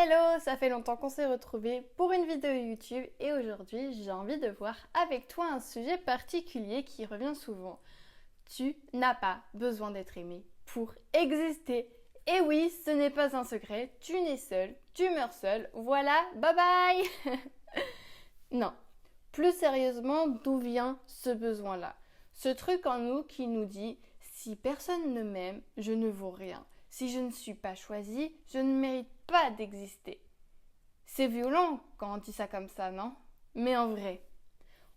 Hello, ça fait longtemps qu'on s'est retrouvés pour une vidéo YouTube et aujourd'hui j'ai envie de voir avec toi un sujet particulier qui revient souvent. Tu n'as pas besoin d'être aimé pour exister. Et oui, ce n'est pas un secret, tu nais seul, tu meurs seul, voilà, bye bye. Non, plus sérieusement, d'où vient ce besoin-là? Ce truc en nous qui nous dit « si personne ne m'aime, je ne vaux rien. Si je ne suis pas choisie, je ne mérite pas d'exister. » C'est violent quand on dit ça comme ça, non? Mais en vrai,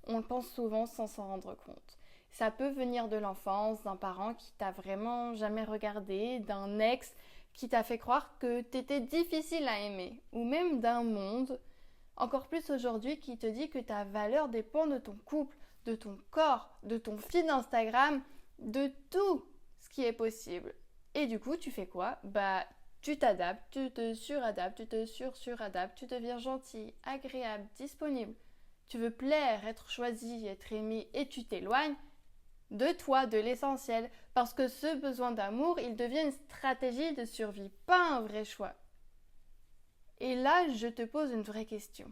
on le pense souvent sans s'en rendre compte. Ça peut venir de l'enfance, d'un parent qui t'a vraiment jamais regardé, d'un ex qui t'a fait croire que t'étais difficile à aimer, ou même d'un monde, encore plus aujourd'hui, qui te dit que ta valeur dépend de ton couple, de ton corps, de ton feed Instagram, de tout ce qui est possible. Et du coup, tu fais quoi? Tu t'adaptes, tu te suradaptes, tu te suradaptes, tu deviens gentil, agréable, disponible. Tu veux plaire, être choisi, être aimé et tu t'éloignes de toi, de l'essentiel. Parce que ce besoin d'amour, il devient une stratégie de survie, pas un vrai choix. Et là, je te pose une vraie question.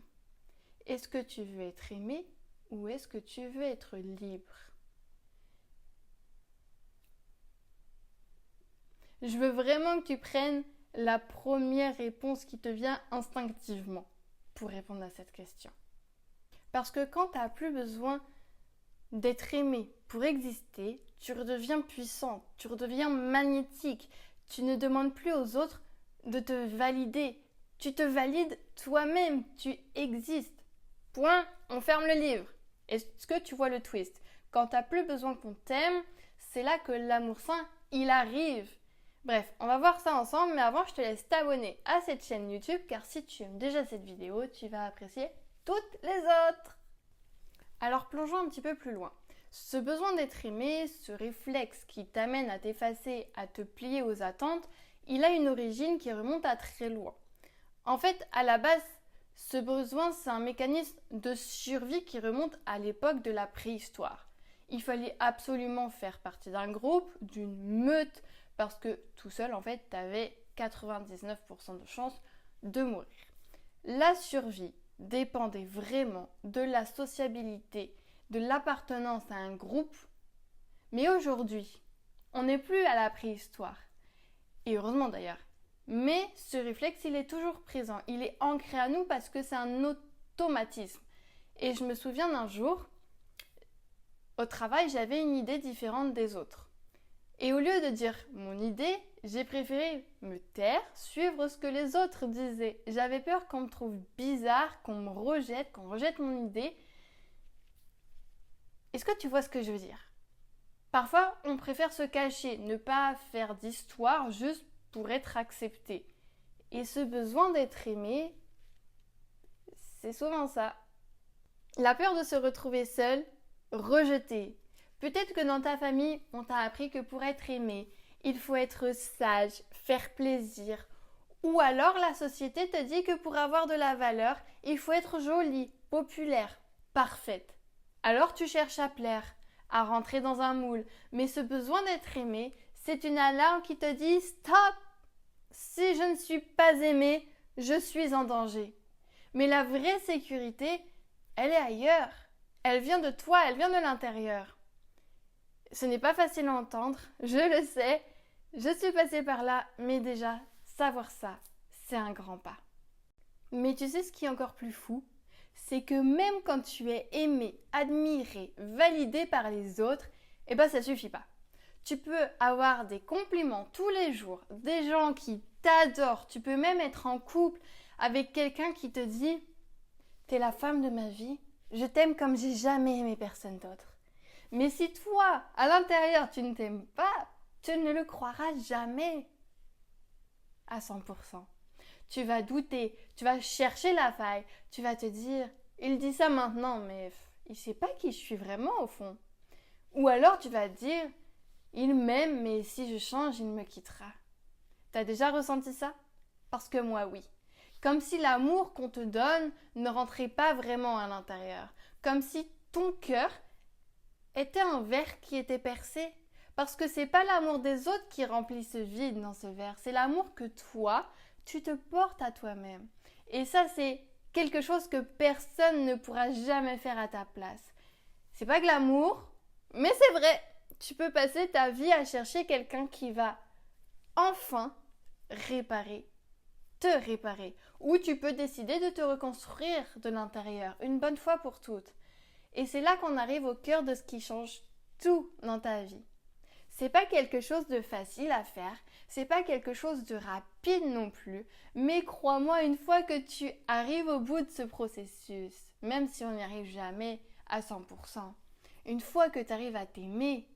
Est-ce que tu veux être aimé ou est-ce que tu veux être libre? Je veux vraiment que tu prennes la première réponse qui te vient instinctivement pour répondre à cette question. Parce que quand tu n'as plus besoin d'être aimé pour exister, tu redeviens puissant, tu redeviens magnétique. Tu ne demandes plus aux autres de te valider. Tu te valides toi-même, tu existes. Point, on ferme le livre. Est-ce que tu vois le twist? Quand tu n'as plus besoin qu'on t'aime, c'est là que l'amour sain, il arrive. Bref, on va voir ça ensemble, mais avant, je te laisse t'abonner à cette chaîne YouTube, car si tu aimes déjà cette vidéo, tu vas apprécier toutes les autres. Alors plongeons un petit peu plus loin. Ce besoin d'être aimé, ce réflexe qui t'amène à t'effacer, à te plier aux attentes, il a une origine qui remonte à très loin. En fait, à la base, ce besoin, c'est un mécanisme de survie qui remonte à l'époque de la préhistoire. Il fallait absolument faire partie d'un groupe, d'une meute, parce que tout seul, en fait, tu avais 99% de chances de mourir. La survie dépendait vraiment de la sociabilité, de l'appartenance à un groupe. Mais aujourd'hui, on n'est plus à la préhistoire. Et heureusement d'ailleurs. Mais ce réflexe, il est toujours présent. Il est ancré à nous parce que c'est un automatisme. Et je me souviens d'un jour, au travail, j'avais une idée différente des autres. Et au lieu de dire mon idée, j'ai préféré me taire, suivre ce que les autres disaient. J'avais peur qu'on me trouve bizarre, qu'on me rejette, qu'on rejette mon idée. Est-ce que tu vois ce que je veux dire? Parfois, on préfère se cacher, ne pas faire d'histoire juste pour être accepté. Et ce besoin d'être aimé, c'est souvent ça. La peur de se retrouver seul, rejeté. Peut-être que dans ta famille, on t'a appris que pour être aimé, il faut être sage, faire plaisir. Ou alors la société te dit que pour avoir de la valeur, il faut être jolie, populaire, parfaite. Alors tu cherches à plaire, à rentrer dans un moule. Mais ce besoin d'être aimé, c'est une alarme qui te dit « Stop! Si je ne suis pas aimée, je suis en danger. » Mais la vraie sécurité, elle est ailleurs. Elle vient de toi, elle vient de l'intérieur. Ce n'est pas facile à entendre, je le sais, je suis passée par là, mais déjà, savoir ça, c'est un grand pas. Mais tu sais ce qui est encore plus fou? C'est que même quand tu es aimé, admiré, validé par les autres, ça suffit pas. Tu peux avoir des compliments tous les jours, des gens qui t'adorent, tu peux même être en couple avec quelqu'un qui te dit « T'es la femme de ma vie, je t'aime comme j'ai jamais aimé personne d'autre. » Mais si toi, à l'intérieur, tu ne t'aimes pas, tu ne le croiras jamais à 100%. Tu vas douter, tu vas chercher la faille, tu vas te dire « il dit ça maintenant, mais il ne sait pas qui je suis vraiment au fond. » Ou alors tu vas te dire « il m'aime, mais si je change, il me quittera. » T'as déjà ressenti ça? Parce que moi, oui. Comme si l'amour qu'on te donne ne rentrait pas vraiment à l'intérieur. Comme si ton cœur était un verre qui était percé. Parce que c'est pas l'amour des autres qui remplit ce vide dans ce verre. C'est l'amour que toi, tu te portes à toi-même. Et ça, c'est quelque chose que personne ne pourra jamais faire à ta place. C'est pas glamour, mais c'est vrai. Tu peux passer ta vie à chercher quelqu'un qui va enfin te réparer. Ou tu peux décider de te reconstruire de l'intérieur, une bonne fois pour toutes. Et c'est là qu'on arrive au cœur de ce qui change tout dans ta vie. C'est pas quelque chose de facile à faire, c'est pas quelque chose de rapide non plus, mais crois-moi, une fois que tu arrives au bout de ce processus, même si on n'y arrive jamais à 100%, une fois que tu arrives à t'aimer,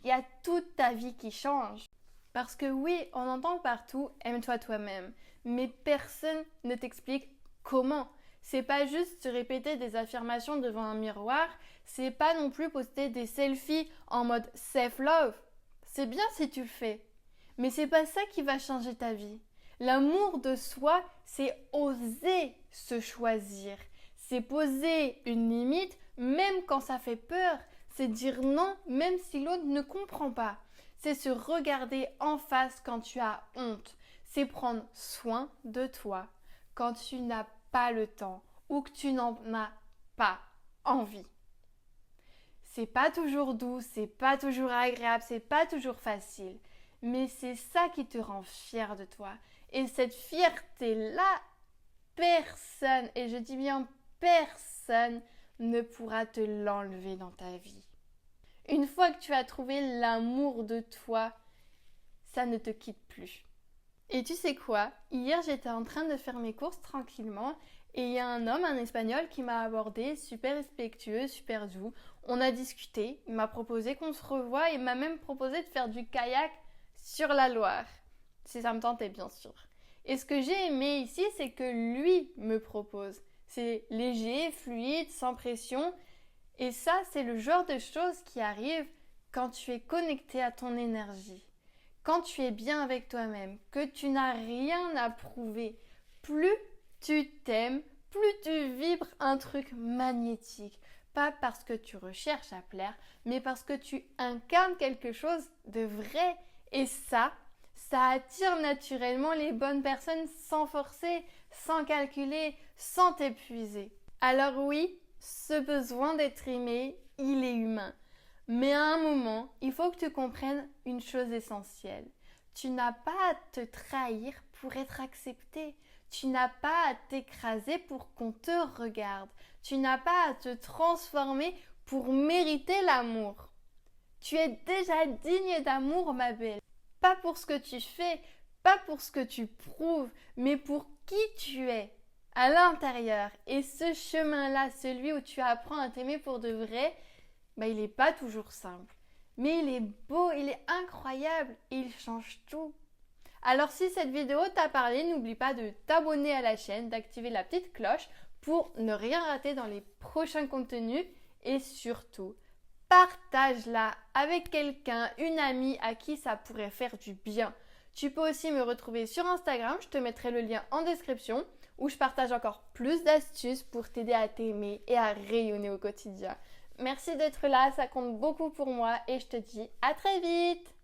il y a toute ta vie qui change. Parce que oui, on entend partout « aime-toi toi-même », mais personne ne t'explique comment. C'est pas juste se répéter des affirmations devant un miroir, c'est pas non plus poster des selfies en mode self-love. C'est bien si tu le fais, mais c'est pas ça qui va changer ta vie. L'amour de soi, c'est oser se choisir, c'est poser une limite même quand ça fait peur, c'est dire non même si l'autre ne comprend pas. C'est se regarder en face quand tu as honte, c'est prendre soin de toi quand tu n'as pas le temps ou que tu n'en as pas envie. C'est pas toujours doux, c'est pas toujours agréable, c'est pas toujours facile, mais c'est ça qui te rend fier de toi. Et cette fierté-là, personne, et je dis bien personne, ne pourra te l'enlever dans ta vie. Une fois que tu as trouvé l'amour de toi, ça ne te quitte plus. Et tu sais quoi? Hier, j'étais en train de faire mes courses tranquillement et il y a un homme, un Espagnol, qui m'a abordé, super respectueux, super doux. On a discuté, il m'a proposé qu'on se revoie et m'a même proposé de faire du kayak sur la Loire. Si ça me tentait, bien sûr. Et ce que j'ai aimé ici, c'est que lui me propose. C'est léger, fluide, sans pression. Et ça, c'est le genre de choses qui arrivent quand tu es connecté à ton énergie. Quand tu es bien avec toi-même, que tu n'as rien à prouver, plus tu t'aimes, plus tu vibres un truc magnétique. Pas parce que tu recherches à plaire, mais parce que tu incarnes quelque chose de vrai. Et ça attire naturellement les bonnes personnes sans forcer, sans calculer, sans t'épuiser. Alors oui, ce besoin d'être aimé, il est humain. Mais à un moment, il faut que tu comprennes une chose essentielle. Tu n'as pas à te trahir pour être accepté. Tu n'as pas à t'écraser pour qu'on te regarde. Tu n'as pas à te transformer pour mériter l'amour. Tu es déjà digne d'amour, ma belle. Pas pour ce que tu fais, pas pour ce que tu prouves, mais pour qui tu es à l'intérieur. Et ce chemin-là, celui où tu apprends à t'aimer pour de vrai, il n'est pas toujours simple. Mais il est beau, il est incroyable et il change tout. Alors si cette vidéo t'a parlé, n'oublie pas de t'abonner à la chaîne, d'activer la petite cloche pour ne rien rater dans les prochains contenus et surtout, partage-la avec quelqu'un, une amie à qui ça pourrait faire du bien. Tu peux aussi me retrouver sur Instagram, je te mettrai le lien en description où je partage encore plus d'astuces pour t'aider à t'aimer et à rayonner au quotidien. Merci d'être là, ça compte beaucoup pour moi et je te dis à très vite!